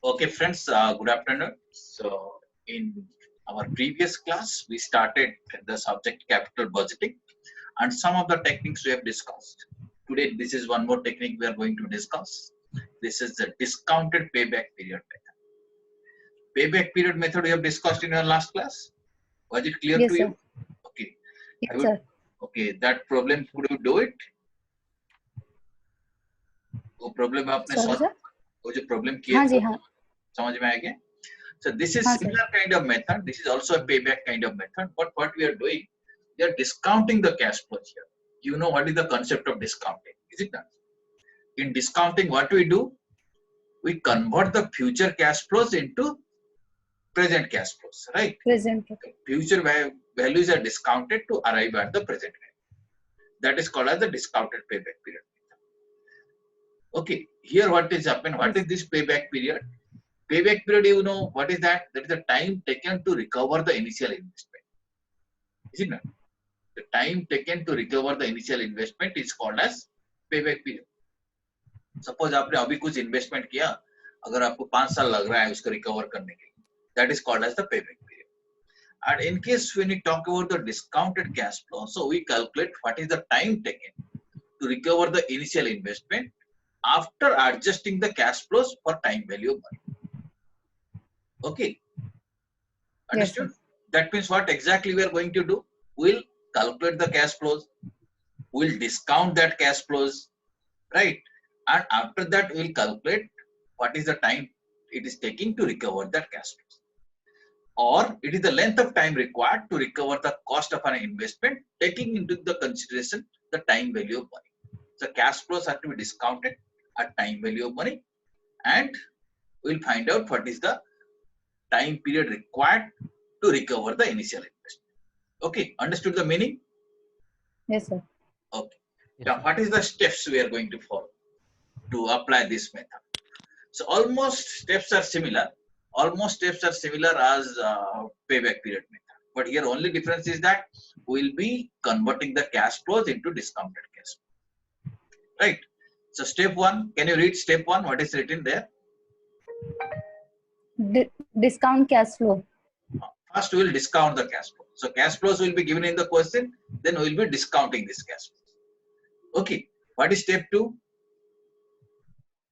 Okay, friends, good afternoon. So, in our previous class, we started the subject capital budgeting and some of the techniques we have discussed. Today, this is one more technique we are going to discuss. This is the discounted payback period method. Payback period method we have discussed in our last class. Was it clear to Yes, you? sir. Okay. I Yes, would. sir. Okay, that problem, could you do it? वो problem आपने Sorry, solve, sir. वो जो problem किए हाँ थे जी, वो हाँ. समझ में आ गया? So this is हाँ sir. similar kind of method. This is also a payback kind of method. But what we are doing, we are discounting the cash flows here. You know what is the concept of discounting, is it not? In discounting, what we do, we convert the future cash flows into present cash flows, right? Present. Future values are discounted to arrive at the present value. That is called as the discounted payback period. Okay, here what is happened? What Yes. is this payback period? Payback period, you know what is that? That is the time taken to recover the initial investment. Is it not? The time taken to recover the initial investment is called as payback period. Suppose आपने अभी कुछ investment किया, अगर आपको 5 साल लग रहा है उसको recover करने के लिए, that is called as the payback period. And in case when we talk about the discounted cash flow, so we calculate what is the time taken to recover the initial investment after adjusting the cash flows for time value of money. Okay, understood? Yes, That means what exactly we are going to do? We'll calculate the cash flows, we'll discount that cash flows, right? And after that, we'll calculate what is the time it is taking to recover that cash flows. Or it is the length of time required to recover the cost of an investment, taking into the consideration the time value of money. So cash flows have to be discounted at time value of money, and we'll find out what is the time period required to recover the initial investment. Okay, understood the meaning? yes, sir. Okay. Yes, Now, sir. what is the steps we are going to follow to apply this method? So almost steps are similar. Almost steps are similar as payback period method. But here only difference is that we'll be converting the cash flows into discounted cash flow. Right. So step one, can you read step one? What is written there? Discount cash flow. First, we will discount the cash flow. So cash flows will be given in the question. Then we will be discounting this cash flows. Okay. What is step two?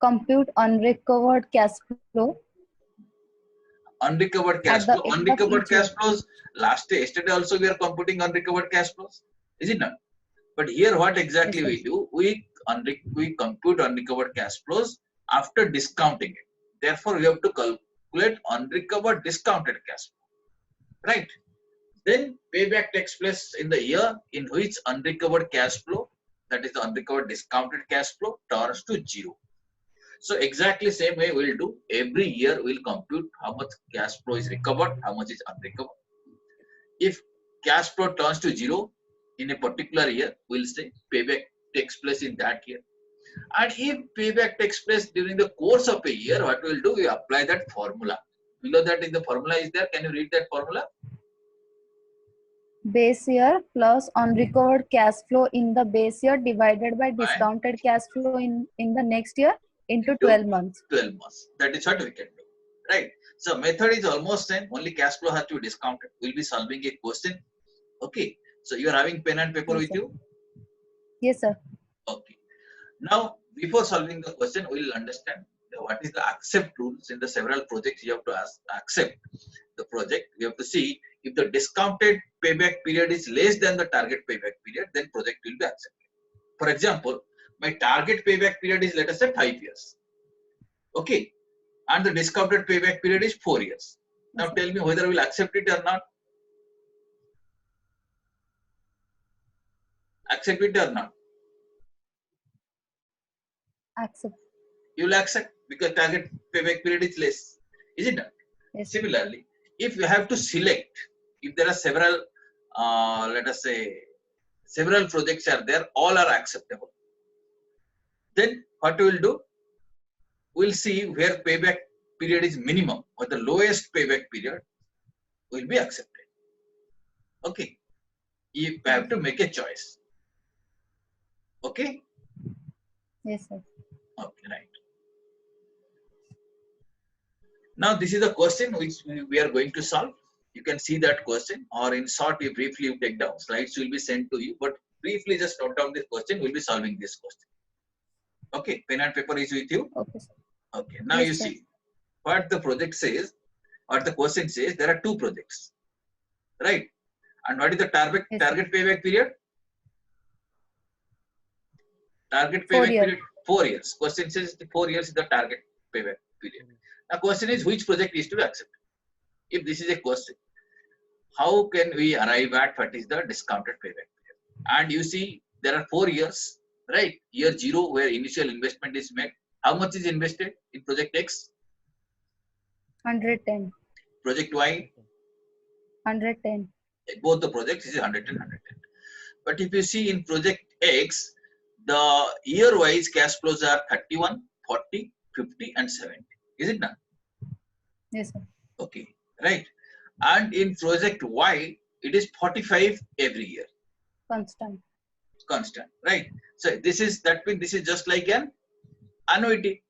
Compute unrecovered cash flow Unrecovered cash at the flow. end of Unrecovered each cash year. flows. Yesterday also we are computing unrecovered cash flows. Is it not? But here what exactly Yes, we do? We compute unrecovered cash flows after discounting it. Therefore, we have to calculate unrecovered discounted cash flow. Right? Then payback takes place in the year in which unrecovered cash flow, that is the unrecovered discounted cash flow, turns to zero. So exactly same way we'll do. Every year we'll compute how much cash flow is recovered, how much is unrecovered. If cash flow turns to zero in a particular year, we'll say payback takes place in that year. And if payback takes place during the course of a year, what we'll do, we apply that formula. Below that in the formula is there. Can you read that formula? Base year plus unrecovered cash flow in the base year divided by Fine. discounted cash flow in the next year into 12 months. 12 months. That is what we can do. Right. So method is almost same. Only cash flow has to be discounted. We'll be solving a question. Okay. So you are having pen and paper Yes, with sir. you? Yes, sir. Okay. Now, before solving the question, we will understand what is the accept rules in the several projects. You have to accept the project. You have to see if the discounted payback period is less than the target payback period, then project will be accepted. For example, my target payback period is, let us say, 5 years. Okay. And the discounted payback period is 4 years. Now Yes, tell me whether we'll accept it or not. Accept it or not. accept. You will accept because target payback period is less. Is it not? Yes. Similarly, if you have to select, if there are several, let us say, several projects are there, all are acceptable. Then what we will do? We'll see where payback period is minimum or the lowest payback period will be accepted. Okay. You have to make a choice. Okay. Yes, sir. Okay, right. Now this is the question which we are going to solve. You can see that question, or in short, you briefly take down. Slides will be sent to you, but briefly just note down this question. We'll be solving this question. Okay, pen and paper is with you. Okay, sir. Okay, now Yes, you sir. see what the project says, or the question says. There are two projects, right? And what is the target Yes, sir. payback period? Target 4 payback years. period 4 years. Question says the 4 years is the target payback period. Now question is which project is to be accepted. If this is a question, how can we arrive at what is the discounted payback period? And you see there are 4 years, right? Year 0 where initial investment is made. How much is invested in project X? 110. Project Y, 110. both the projects is 110, 110. But if you see in project X, the year-wise cash flows are 31, 40, 50 and 70. Is it not? Yes, sir. Okay, right. And in project Y, it is 45 every year, Constant. constant, right? So this is, that means this is just like an annuity.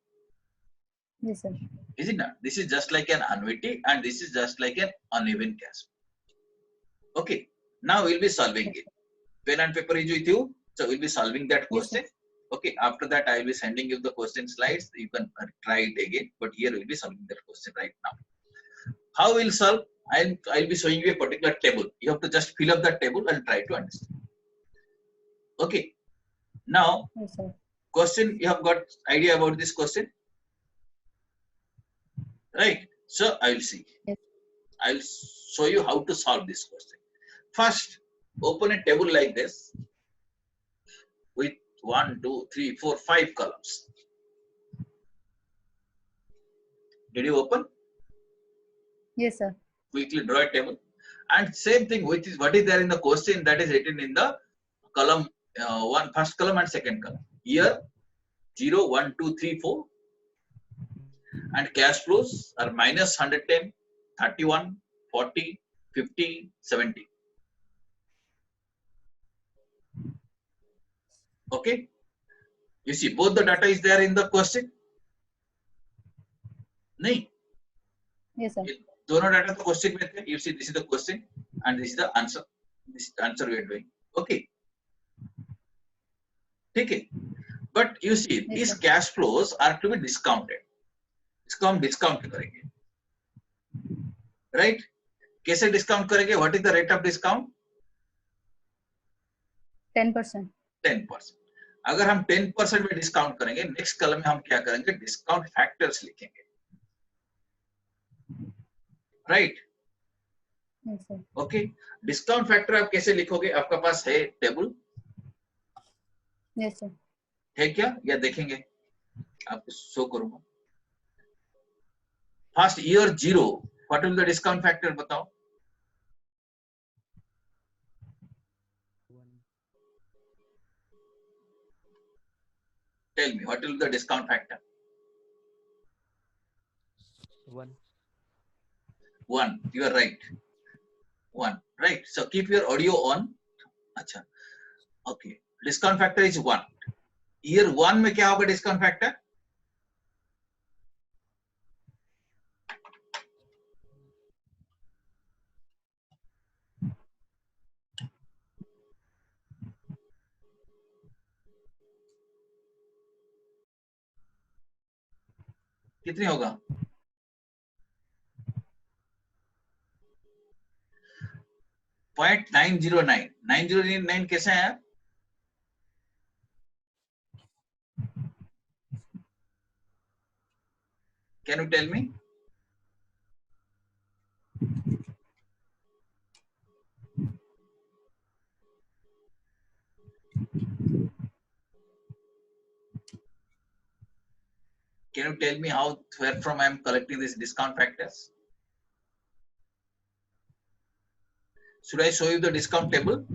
Yes, sir. Is it not? This is just like an annuity and this is just like an uneven cash flow. Okay, now we'll be solving it. Pen and paper is with you, so we'll be solving that Yes, sir. question. Okay, after that I will be sending you the question slides. You can try it again, but here we'll be solving that question right now. How we'll solve? I'll be showing you a particular table. You have to just fill up that table and try to understand. Okay, now Yes, sir. question, you have got idea about this question, right? So I will see. Yes. I'll show you how to solve this question. First, open a table like this with 1, 2, 3, 4, 5 columns. Did you open? Yes, sir. Quickly draw a table. And same thing, which is what is there in the question that is written in the column first column and second column. Year 0, 1, 2, 3, 4. And cash flows are minus 110, 31, 40, 50, 70. Okay. You see, both the data is there in the question. नहीं? Yes, sir. दोनों data तो question में थे. You see, this is the question and this is the answer. This answer we are doing. Okay. ठीक है. But you see, Yes, these sir. cash flows are to be discounted. इसको हम discount करेंगे. Right? कैसे discount करेंगे? What is the rate of discount? 10%. 10%. अगर हम 10% में डिस्काउंट करेंगे, नेक्स्ट कॉलम में हम क्या करेंगे? डिस्काउंट फैक्टर्स लिखेंगे. Right? Yes, sir. Okay. Discount factor आप कैसे लिखोगे? आपका पास है टेबल? Yes, sir. है क्या? या देखेंगे? आपको शो करूंगा. First year 0, what will the discount factor बताओ? Tell me, what will the discount factor? 1. 1. You are right. 1. Right. So keep your audio on. अच्छा. Okay. Discount factor is 1. Year 1 में क्या होगा discount factor? कितनी होगा? 0.909. 909 कैसे है? Can you tell me? Can you tell me how, where from I am collecting these discount factors? Should I show you the discount table?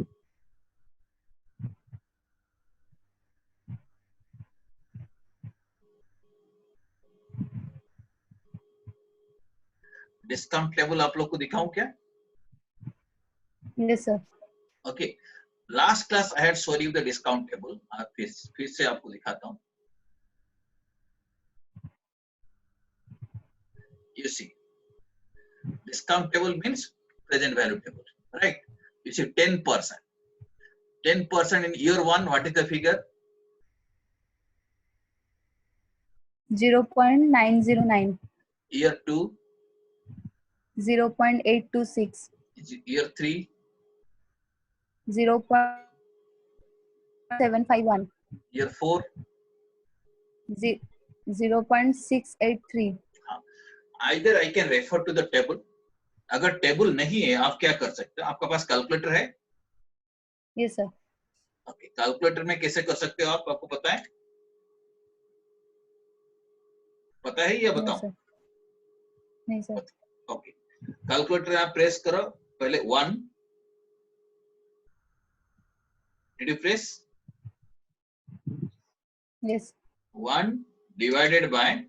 Discount table आप लोग को दिखाऊं क्या? Yes, sir. Okay. Last class I had shown you the discount table. फिर से आपको दिखाता हूं. You see, discount table means present value table, right? You see 10%. 10% in year 1, what is the figure? 0.909. Year 2, 0.826. year 3, 0.751. year 4. 0.683. Either I can refer to the table. अगर table नहीं है आप क्या कर सकते हो? आपका पास कैलकुलेटर है? Yes sir. ओके, कैलकुलेटर में कैसे कर सकते हो आप? आपको पता है? पता है या बताऊं? नहीं सर. ओके, कैलकुलेटर आप प्रेस करो. पहले 1. Did you press? Yes. 1 divided by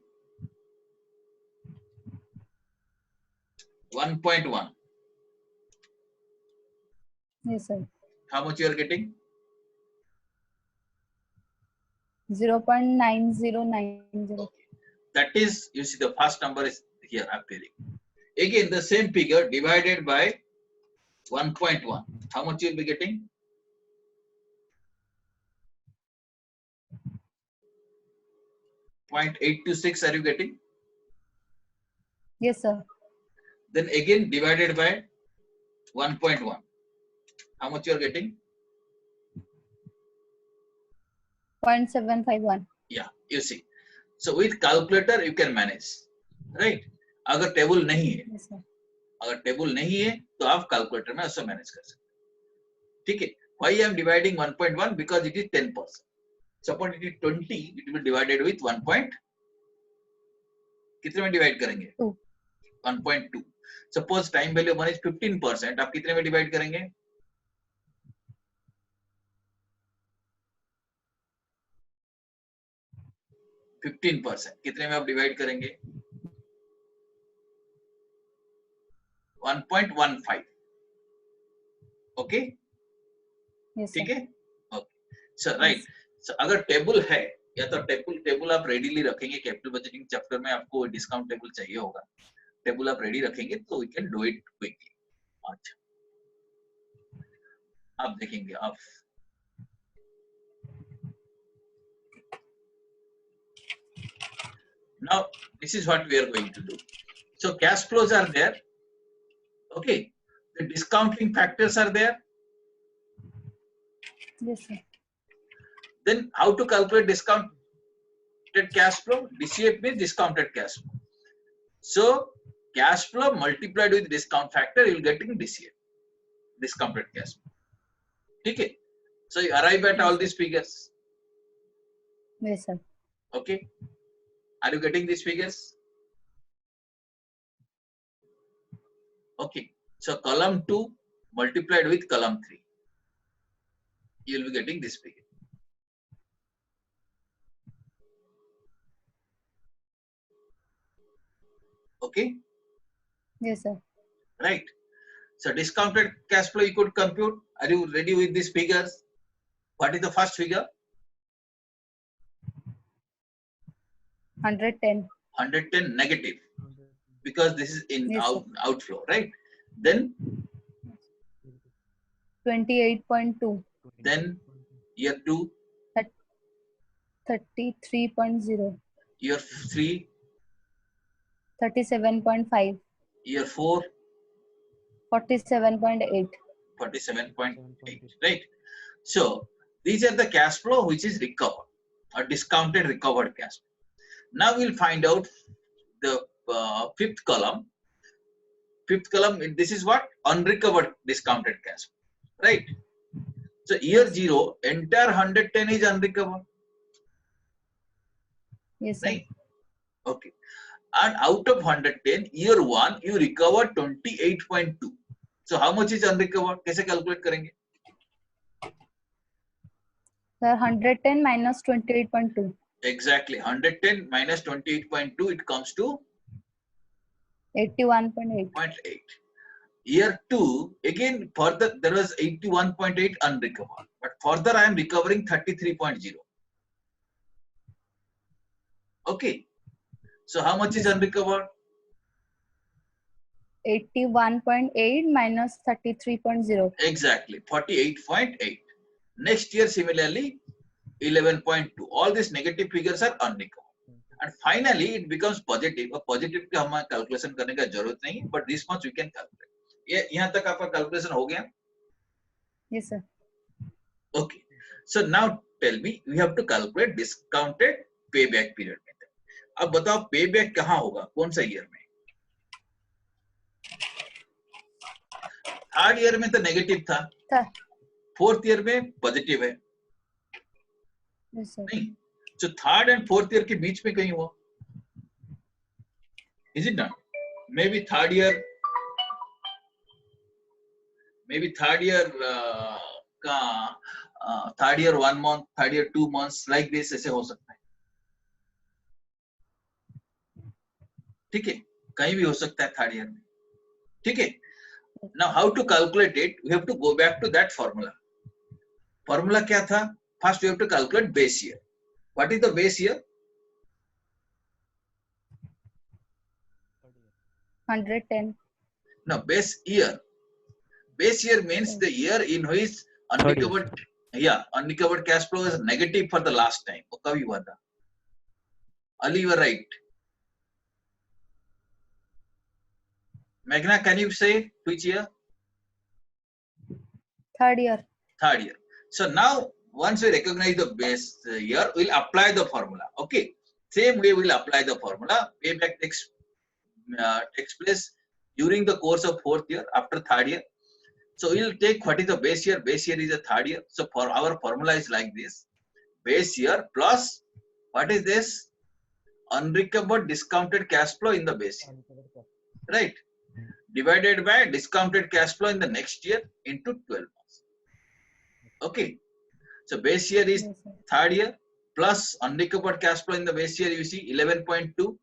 1.1. Yes sir. How much you are getting? 0.9090. Okay. That is, you see the first number is here appearing. Again, the same figure divided by 1.1. How much you will be getting? 0.826 are you getting? Yes sir. Then again divided by 1.1. How much you are getting? 0.751. Yeah, you see. So with calculator you can manage, right? अगर table नहीं है, Yes sir. अगर table नहीं है तो आप calculator में ऐसा मैनेज कर सकते हैं. ठीक है? Why I am dividing 1.1? Because it is 10%. Suppose it is 20, it will be divided with 1. कितने में डिवाइड करेंगे? 2. 1.2. Suppose टाइम वैल्यू 1 is 15%, आप कितने में डिवाइड करेंगे? 15%. कितने में आप डिवाइड करेंगे? 1.15. Okay, Yes sir. ठीक है? Okay, sir right. सो अगर टेबल है या तो टेबल आप रेडीली रखेंगे. कैपिटल बजटिंग चैप्टर में आपको डिस्काउंट टेबल चाहिए होगा. टेबल आप रेडी रखेंगे तो we can do it quickly. अच्छा, आप देखेंगे आप. Now this is what we are going to do. So cash flows are there. Okay, the discounting factors are there. Yes sir. Then how to calculate discounted cash flow? DCF means discounted cash flow. So cash flow multiplied with discount factor, you will getting DCF, discounted cash flow. Okay, so you arrive at all these figures. Yes sir. Okay, are you getting these figures? Okay, so column 2 multiplied with column 3, you will be getting this figure. Okay, Yes sir. right? So discounted cash flow you could compute. Are you ready with these figures? What is the first figure? 110. 110 negative, because this is in Yes, outflow, right? Then 28.2. then year 2, 33.0. year 3, 37.5. year 4, 47.8. 47.8, right? So these are the cash flow which is recovered or discounted recovered cash flow. Now we'll find out the fifth column. This is what? Unrecovered discounted cash flow, right? So year 0, entire 110 is unrecovered. Yes sir. Right? Okay. And out of 110, year 1, you recover 28.2. So how much is unrecovered? कैसे calculate करेंगे? Sir, 110 minus 28.2. Exactly. 110 minus 28.2, it comes to 81.8. 0.8. Year 2, again further there was 81.8 unrecovered. But further I am recovering 33.0. Okay. So how much is unrecovered? 81.8 minus 33.0. Exactly, 48.8. Next year, similarly, 11.2. All these negative figures are unrecovered. And finally, it becomes positive. और positive का हमें calculation करने का जरूरत नहीं है, but this much we can calculate. ये यहाँ तक आपका calculation हो गया? Yes, sir. Okay. So now tell me, we have to calculate discounted payback period method. अब बताओ payback कहाँ होगा? कौन सा year में? थर्ड ईयर में तो नेगेटिव था, Sir. फोर्थ ईयर में पॉजिटिव है, Yes, sir. नहीं? जो थर्ड एंड फोर्थ ईयर के बीच में कहीं हुआ, is it not? Maybe third year का third year 1 month, third year 2 months, like this, ऐसे हो सकता है, ठीक है? कहीं भी हो सकता है थर्ड ईयर में, ठीक है? Now how to calculate it? We have to go back to that formula. Formula क्या था? First we have to calculate base year. What is the base year? 110. No, base year. Base year means the year in which unrecovered, unrecovered cash flow is negative for the last time. वो कभी हुआ था? Ali, you are right. Meghna, can you say which year? Third year. Third year. So now, once we recognize the base year, we'll apply the formula. Okay. Same way we'll apply the formula. Payback takes place during the course of fourth year after third year. So we'll take what is the base year. Base year is a third year. So for our formula is like this: base year plus what is this? Unrecovered discounted cash flow in the base year, right? Divided by discounted cash flow in the next year into 12 months. Okay. So base year is Yes, sir. third year plus unrecovered cash flow in the base year, you see 11.2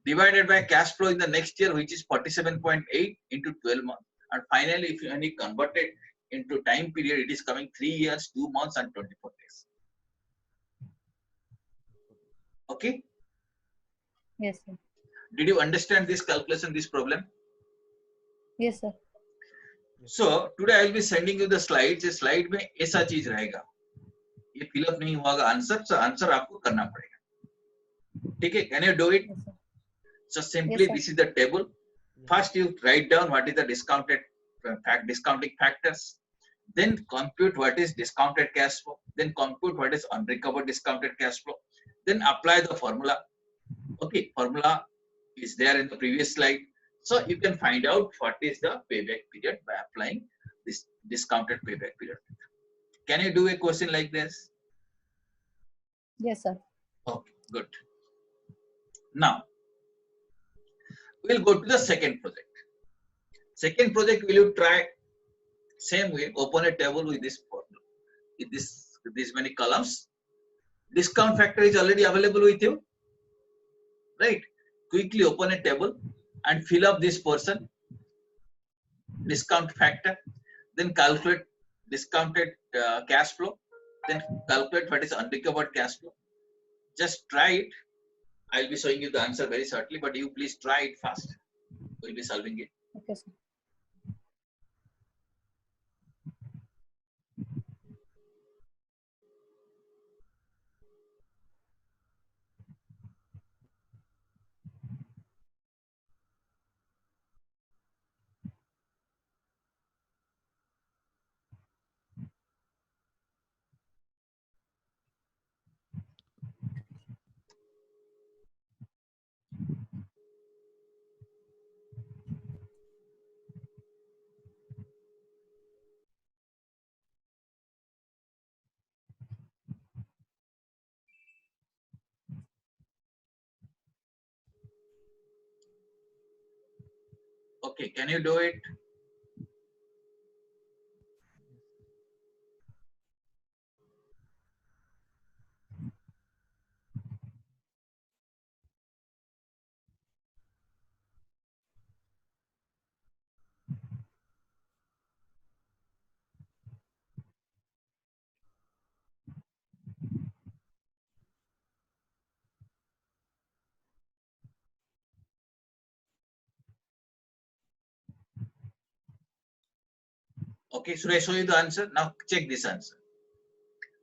divided by cash flow in the next year, which is 47.8 into 12 months. And finally, if you only convert it into time period, it is coming 3 years, 2 months and 24 days. Okay. Yes, sir. Did you understand this calculation, this problem? Yes, sir. So today I will be sending you the slides. इस slide में ऐसा चीज रहेगा. ये fill up नहीं हुआ answer, so answer आपको करना पड़ेगा. ठीक है? Can you do it? Yes, sir. So simply Yes, sir. this is the table. First you write down what is the discounting factors. Then compute what is discounted cash flow. Then compute what is unrecovered discounted cash flow. Then apply the formula. Okay, formula is there in the previous slide. So you can find out what is the payback period by applying this discounted payback period. Can you do a question like this? Yes, sir. Okay, good. Now, we'll go to the second project. Second project, will you try same way, open a table with this formula, with these many columns. Discount factor is already available with you, right? Quickly open a table and fill up this portion, discount factor, then calculate discounted cash flow, then calculate what is unrecovered cash flow. Just try it. I'll be showing you the answer very shortly, but you please try it fast. We'll be solving it. Okay, sir. Okay, can you do it? Okay, should I show you the answer? Now check this answer.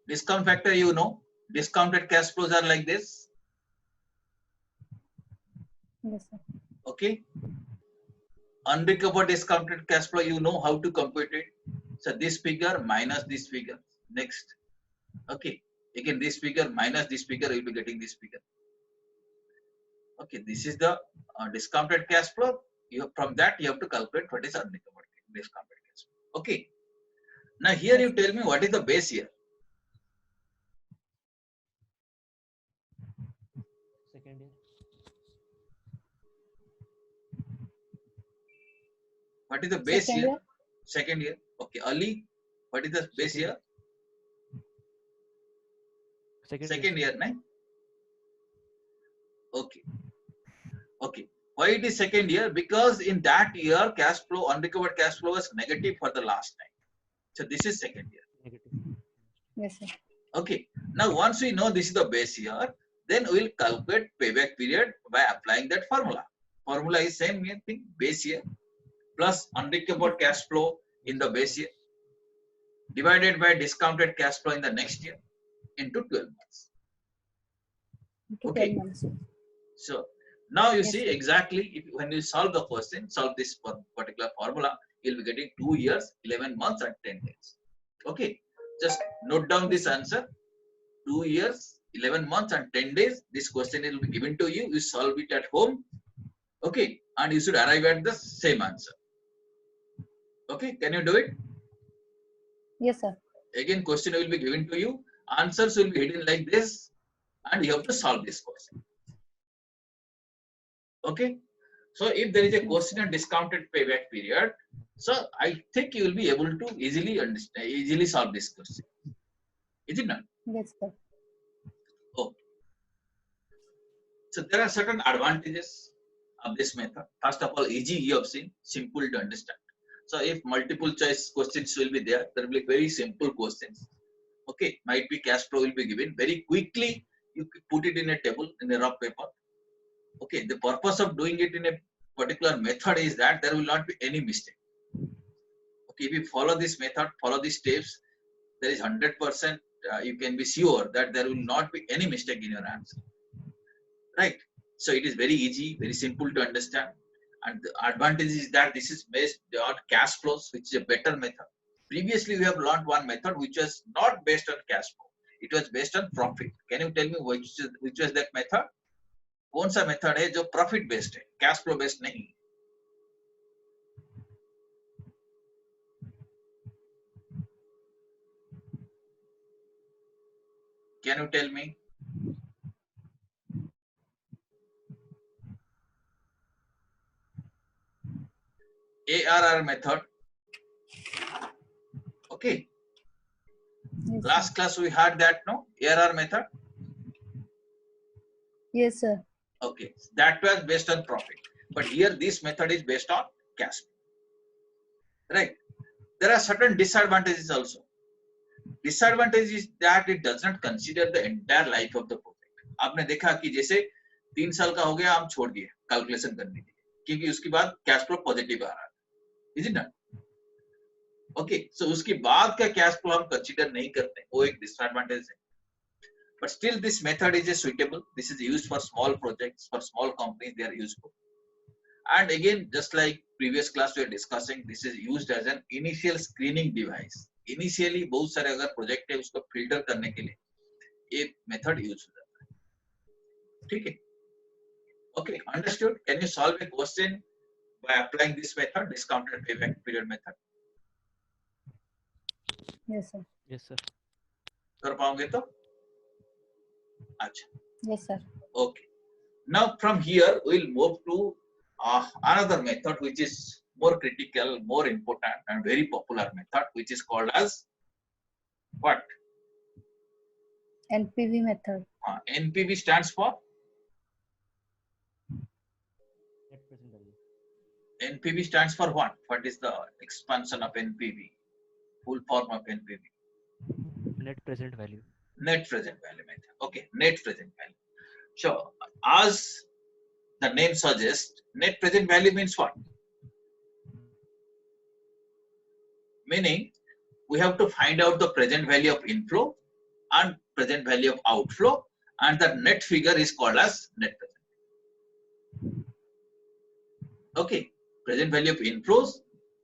Discount factor, you know, discounted cash flows are like this. Yes, sir. Okay, unrecovered discounted cash flow, you know how to compute it. So this figure minus this figure. Next. Okay, again this figure minus this figure, you'll be getting this figure. Okay, this is the discounted cash flow. From that you have to calculate what is unrecovered discounted cash flow. Okay. Now here Yes. you tell me what is the base year. Second year. What is the base Second year? year. Second year. Okay, Ali, what is the base Second year? Second year. Second year, right? Okay. Okay. Why it is second year? Because in that year, cash flow, unrecovered cash flow was negative for the last time. So this is second year. Negative. Yes, sir. Okay. Now once we know this is the base year, then we will calculate payback period by applying that formula. Formula is same thing, base year plus unrecovered cash flow in the base year divided by discounted cash flow in the next year into 12 months. Into Okay. 12 months. So now you Yes, see sir. exactly when you solve the question, solve this particular formula, you'll be getting 2 years, 11 months and 10 days. Okay, just note down this answer. 2 years, 11 months and 10 days. This question will be given to you. You solve it at home. Okay, and you should arrive at the same answer. Okay, can you do it? Yes, sir. Again, question will be given to you. Answers will be hidden like this, and you have to solve this question. Okay, so if there is a question on discounted payback period, so I think you will be able to easily understand, easily solve this question. Is it not? Yes, sir. Oh, so there are certain advantages of this method. First of all, easy you have seen, simple to understand. So if multiple choice questions will be there, there will be very simple questions. Okay, might be cash flow will be given very quickly. You put it in a table in a rough paper. Okay, the purpose of doing it in a particular method is that there will not be any mistake. Okay, if you follow this method, follow these steps, there is 100% you can be sure that there will not be any mistake in your answer. Right? So it is very easy, very simple to understand. And the advantage is that this is based on cash flows, which is a better method. Previously, we have learned one method which was not based on cash flow. It was based on profit. Can you tell me which was that method? कौन सा method है जो profit based है, cash flow based नहीं? Can you tell me? ARR method. Okay. Yes, Last class we had that, no? ARR method. Yes, sir. Okay, that was based on profit, but here this method is based on cash flow. Right? There are certain disadvantages also. Disadvantage is that it does not consider the entire life of the project. आपने देखा कि जैसे 3 साल का हो गया, हम छोड़ दिए कैलकुलेशन करने के लिए, क्योंकि उसके बाद कैश फ्लो पॉजिटिव आ रहा है. Is it not? Okay, so उसके बाद का कैश फ्लो हम कंसीडर नहीं करते, वो एक डिसएडवांटेज है. But still this method is suitable. This is used for small projects, for small companies they are useful. And again, just like previous class we are discussing, this is used as an initial screening device. Initially बहुत सारे अगर project है उसको filter करने के लिए ये method use हो जाता है. ठीक है? Okay, understood? Can you solve a question by applying this method, discounted payback period method? Yes, sir. Yes, sir. कर पाओगे तो? अच्छा. Yes, sir. Okay. Now from here we'll move to another method which is more critical, more important and very popular method, which is called as what? NPV method. NPV stands for? Net present value. NPV stands for what? What is the expansion of NPV? Full form of NPV? Net present value. Net present value method. Okay, net present value. Sure. As the name suggests, net present value means what? meaning we have to find out the present value of inflow and present value of outflow, and the net figure is called as net present. Okay, present value of inflows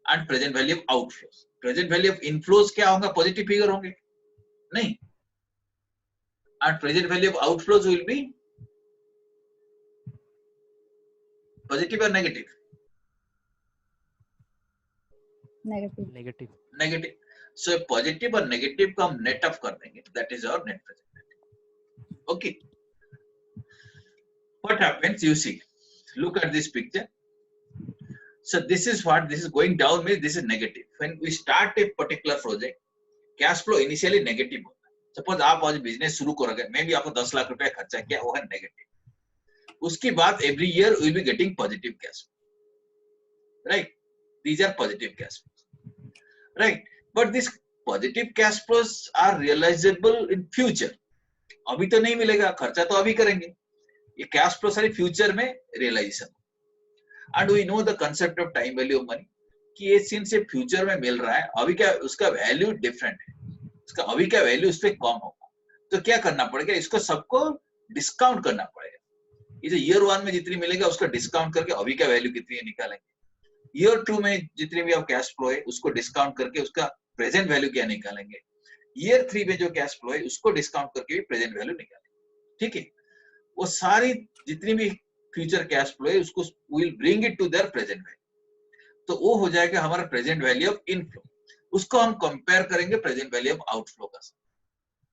and present value of outflows. Present value of inflows क्या होगा? Positive figure होंगे नहीं, and present value of outflows will be positive or negative? Negative. Negative. Negative. So positive और negative को हम net of कर देंगे, that is our net present value. Okay, what happens? You see, look at this picture. So this is what this is going down means this is negative. When we start a particular project, cash flow initially negative होता है. Suppose आप आज business शुरू करोगे, मे भी आपको 10 लाख रुपया खर्चा किया, वो है नेगेटिव. उसके बाद every year we will be getting positive cash flow, right? These are positive cash flows, right? But these positive cash flows are realizable in future. अभी तो नहीं मिलेगा, खर्चा तो अभी करेंगे. ये कैश फ्लो सारी फ्यूचर में realisation. And we know the concept of time value of money कि ये सिंस से फ्यूचर में मिल रहा है, अभी क्या उसका वैल्यू डिफरेंट है, उसका अभी का वैल्यू उस पर कम होगा. तो क्या करना पड़ेगा? इसको सबको डिस्काउंट करना पड़ेगा. ये जो ईयर 1 में जितनी मिलेगा उसको डिस्काउंट करके अभी का वैल्यू कितनी है निकालेंगे. ईयर 2 में जितनी भी आप कैश फ्लो है उसको डिस्काउंट करके उसका प्रेजेंट वैल्यू क्या निकालेंगे. ईयर 3 में जो कैश फ्लो है उसको डिस्काउंट करके भी प्रेजेंट वैल्यू निकालेंगे. ठीक है, वो सारी जितनी भी फ्यूचर कैश फ्लो है उसको will bring it to their present value. तो वो हो जाएगा हमारा प्रेजेंट वैल्यू ऑफ इनफ्लो. उसको हम कंपेयर करेंगे प्रेजेंट वैल्यू ऑफ आउटफ्लो का,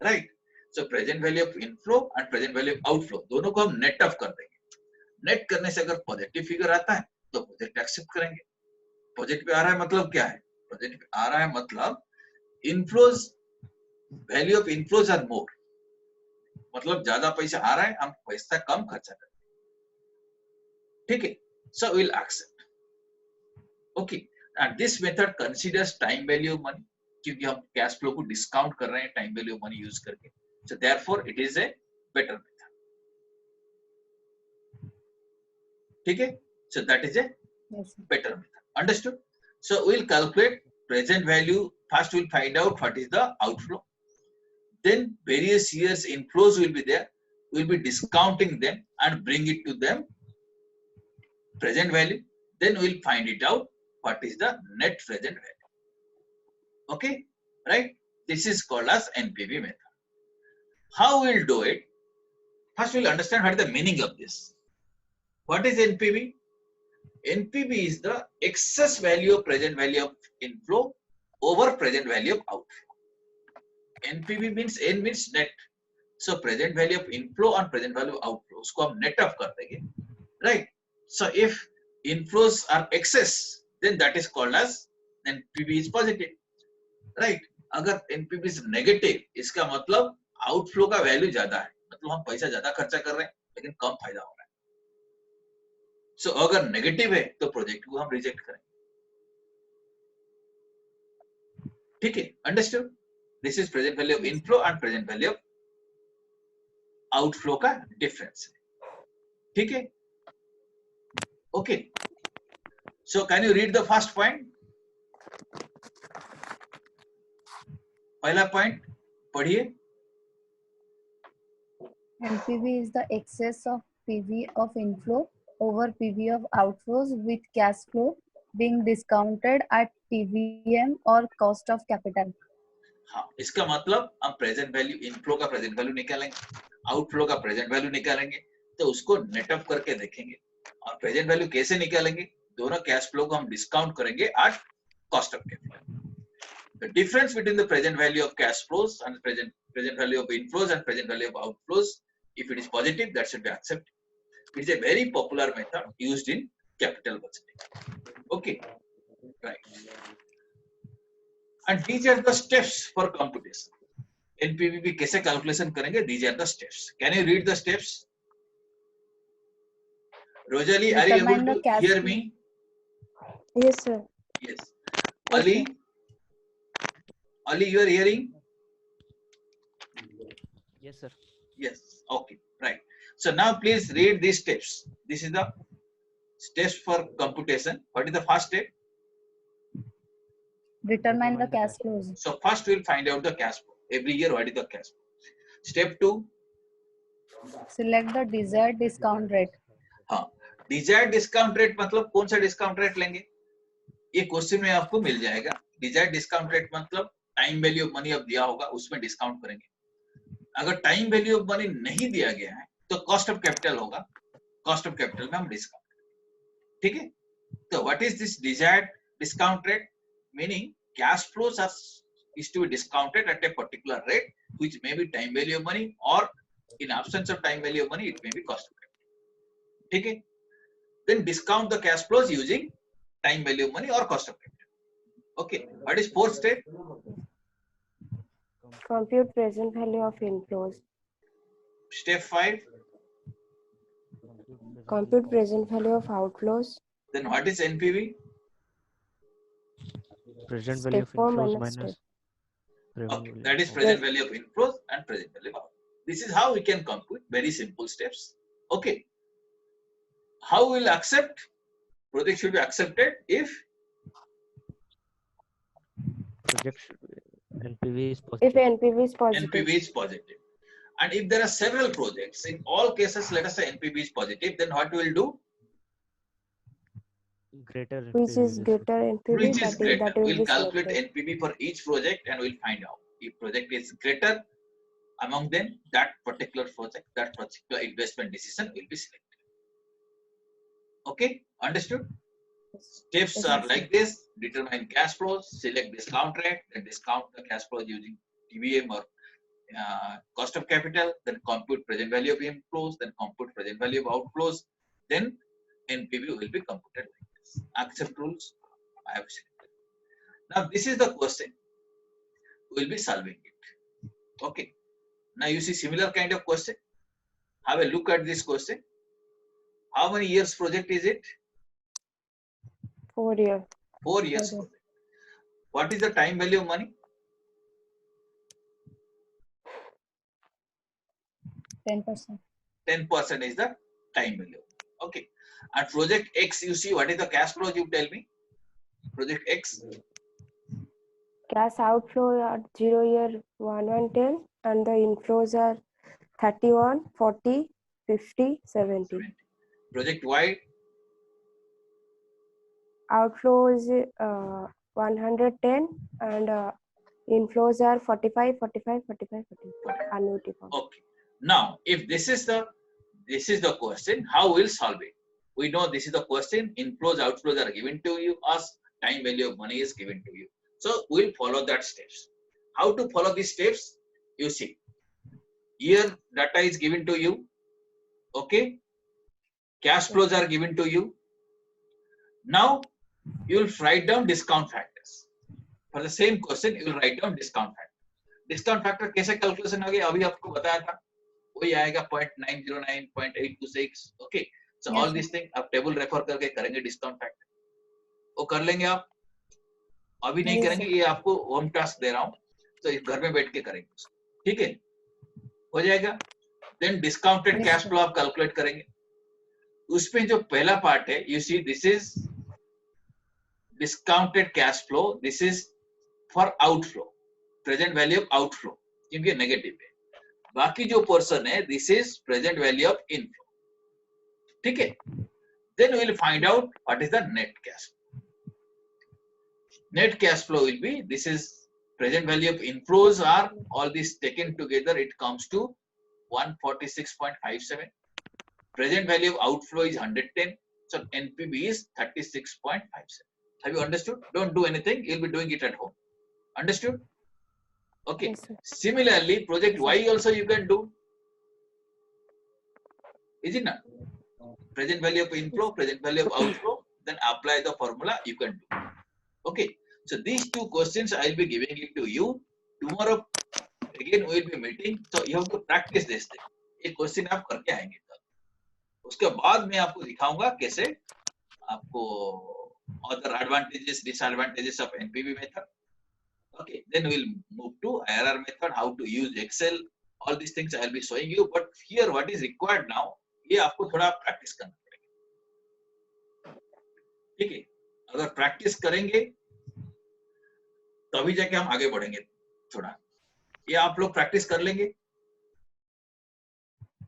right? So present value of inflow and present value of outflow दोनों को हम नेट ऑफ कर देंगे. नेट करने से अगर पॉजिटिव फिगर आता है तो प्रोजेक्ट एक्सेप्ट करेंगे. पॉजिटिव आ रहा है मतलब क्या है? पॉजिटिव आ रहा है मतलब inflows, value of inflows are more, मतलब ज्यादा पैसा आ रहा है, हम पैसा कम खर्चा करें. ठीक है, so will accept. Okay, and this method considers time value of money, क्योंकि हम कैश फ्लो को डिस्काउंट कर रहे हैं time value of money use करके. So therefore it is a better method. ठीक है, so that is a better method. Understood? So we'll calculate present value. First we'll find out what is the outflow. Then various years inflows will be there. We'll be discounting them and bring it to them present value. Then we'll find it out what is the net present value. Okay, right? This is called as NPV method. How we'll do it? First we'll understand what is the meaning of this. What is NPV? NPV is the excess value of present value of inflow over present value of outflow. NPV means N means net. So present value of inflow and present value of outflow, उसको हम net off कर देंगे, right? So if inflows are excess, then that is called as NPV is positive, right? अगर NPV is negative, इसका मतलब outflow का value ज्यादा है, मतलब हम पैसा ज्यादा खर्चा कर रहे हैं लेकिन कम फायदा हो रहा है. सो अगर नेगेटिव है तो प्रोजेक्ट को हम रिजेक्ट करेंगे. ठीक है, understood? This is present value of inflow and present value of outflow का डिफरेंस. ठीक है, okay. So can you read the first point? पहला पॉइंट पढ़िए. NPV is the excess of PV of inflow over PV of outflows with cash flow being discounted at TVM or cost of capital. हाँ, इसका मतलब हम present value inflow का present value निकालेंगे, outflow का present value निकालेंगे, तो उसको नेट ऑफ करके देखेंगे. और प्रेजेंट वैल्यू कैसे निकालेंगे? दोनों कैश फ्लो को हम डिस्काउंट करेंगे at cost of capital. The difference between the present value of cash flows and present value of inflows and present value of outflows, if it is positive, that should be accepted. It is a very popular method used in capital budgeting. Okay, right. And these are the steps for computation. NPV भी कैसे calculation करेंगे? These are the steps. Can you read the steps? Rosalie, are you able to hear me? Yes, sir. Yes. Ali, Ali, you are hearing? Yes, sir. Yes. Okay. Right. So now please read these steps. This is the steps for computation. What is the first step? Determine the cash flows. So first we'll find out the cash flow. Every year what is the cash flow. Step 2, Select the desired discount rate. हाँ, desired discount rate मतलब कौन सा discount rate लेंगे, ये question में आपको मिल जाएगा। Desired discount rate मतलब टाइम वैल्यू ऑफ मनी अब दिया होगा उसमें डिस्काउंट करेंगे। अगर टाइम वैल्यू ऑफ मनी नहीं दिया गया है तो कॉस्ट ऑफ कैपिटल होगा, कॉस्ट ऑफ कैपिटल में हम डिस्काउंट, ठीक है। तो what is this desired discount rate, meaning cash flows are is to be discounted at a particular rate which may be time value of money or in absence of time value of money it may be cost of capital, ठीक है। then discount the cash flows using time value of money or cost of capital. Okay, what is fourth step? Compute present value of inflows. Step 5, Compute present value of outflows. then what is NPV? Present value Step of 4 inflows minus minus step. revenue Okay, value that is of present value of inflows and present value of outflows. This is how we can compute, very simple steps. Okay, how will accept, project should be accepted if project NPV is If positive. NPV is positive. NPV is positive. And if there are several projects, in all cases, let us say NPV is positive, then what we will do? Greater Which NPV is will greater NPV Which is that greater? will We'll be calculate selected. NPV for each project and we'll find out if project is greater among them, that particular project, that particular investment decision will be selected. Okay, understood? Steps Yes, are yes, like this: determine cash flows, select discount rate, then discount the cash flows using TVM or cost of capital, then compute present value of inflows, then compute present value of outflows, then NPV will be computed like this. Accept rules. I have selected. Now this is the question. We will be solving it. Okay. Now you see similar kind of question. Have a look at this question. How many years project is it? 4 year. 4 years 4 years. project. What is the time value of money? 10%. 10% is the time value. Okay. At project X, you see what is the cash flow? You tell me. Project X. Cash outflow at 0 year 1 and 10 and the inflows are 31, 40, 50, 70. Project Y. Outflow is 110 and inflows are 45, 45, 45, 45. Annuity form. Okay. Now, if this is the question, how we'll solve it? We know this is the question. Inflows, outflows are given to you. Us, time value of money is given to you. So we'll follow that steps. How to follow these steps? You see, here data is given to you. Okay. Cash flows are given to you. Now you will write down discount factors. For the same question, you will write down discount factor. Discount factor कैसे calculation होगी? अभी आपको बताया था. वही आएगा 0.909, 0.826. Okay. So Yes, all sir. these things आप table refer करके करेंगे डिस्काउंट फैक्टर. वो कर लेंगे आप. अभी नहीं Yes, करेंगे, ये आपको होम टास्क दे रहा हूँ. तो घर में बैठ के करेंगे. ठीक है? हो जाएगा. Then discounted Yes, cash sir. Flow आप कैलकुलेट करेंगे. उसमें जो पहला पार्ट है, you see this is discounted cash flow. This is for outflow. Present value of outflow. क्योंकि नेगेटिव है. बाकी जो पोर्शन है, this is present value of inflow. ठीक है? Then we will find out what is the net cash flow. Net cash flow will be, this is present value of inflows are all these taken together, it comes to 146.57. Present value of outflow is 110. So NPV is 36.57. Have you understood? Don't do anything. You'll be doing it at home. Understood? Okay. Yes, sir. Similarly, project Y also you can do. Is it not? Present value of inflow, present value of outflow, then apply the formula you can do. Okay. So these two questions I will be giving it to you. Tomorrow again we will be meeting. So you have to practice this thing. ये question आप करके आएंगे. उसके बाद मैं आपको दिखाऊंगा कैसे आपको other advantages, disadvantages of NPV method. Okay, then we'll move to IRR method, how to use Excel. All these things I'll be showing you. But here what is required now, ये आपको थोड़ा practice करना पड़ेगा. ठीक है? अगर practice करेंगे तभी जाके हम आगे बढ़ेंगे थोड़ा। ये आप लोग प्रैक्टिस कर लेंगे।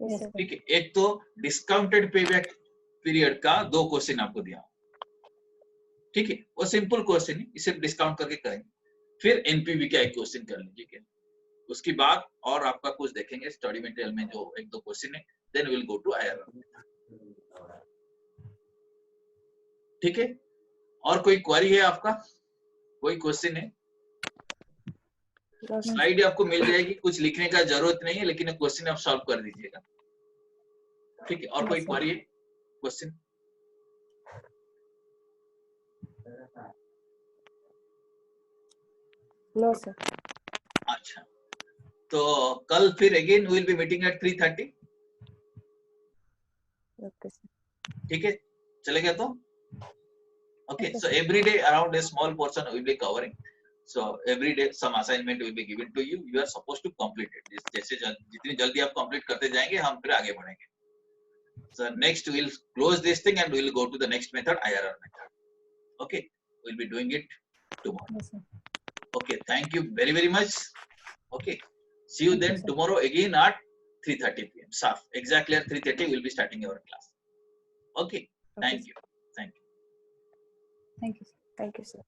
Yes, sir. ठीक है, एक तो डिस्काउंटेड पेबैक पीरियड का 2 क्वेश्चन आपको दिया, ठीक है, वो सिंपल क्वेश्चन है, इसे डिस्काउंट करके करेंगे। फिर एनपीवी का एक क्वेश्चन कर लीजिए, ठीक है। उसके बाद और आपका कुछ देखेंगे स्टडी मटेरियल में जो 1-2 क्वेश्चन है, then will go to IRR. ठीक है, और कोई क्वेरी है आपका, कोई क्वेश्चन है? No, sir. स्लाइड आपको मिल जाएगी, कुछ लिखने का जरूरत नहीं है, लेकिन क्वेश्चन आप सॉल्व कर दीजिएगा। ठीक है, और कोई Yes, sir. क्वेरी है, क्वेश्चन? No, sir. अच्छा, तो कल फिर again will be meeting at 3:30। Okay, sir. ठीक है, चलेगा तो? Okay, Okay, so sir. every day around a small portion we will be covering. So every day some assignment will be given to you. You are supposed to complete it. जैसे जितनी जल्दी आप complete करते जाएंगे, हम फिर आगे बढ़ेंगे. So next we'll close this thing and we'll go to the next method, IRR method. Okay, we'll be doing it tomorrow. Yes, sir. Okay, thank you very very much. Okay, see you Thank you, then sir. tomorrow again at 3:30 p.m. Sharp. Exactly at 3:30 we'll be starting our class. Okay, Okay, thank sir. you. Thank you. Thank you, sir. Thank you, sir.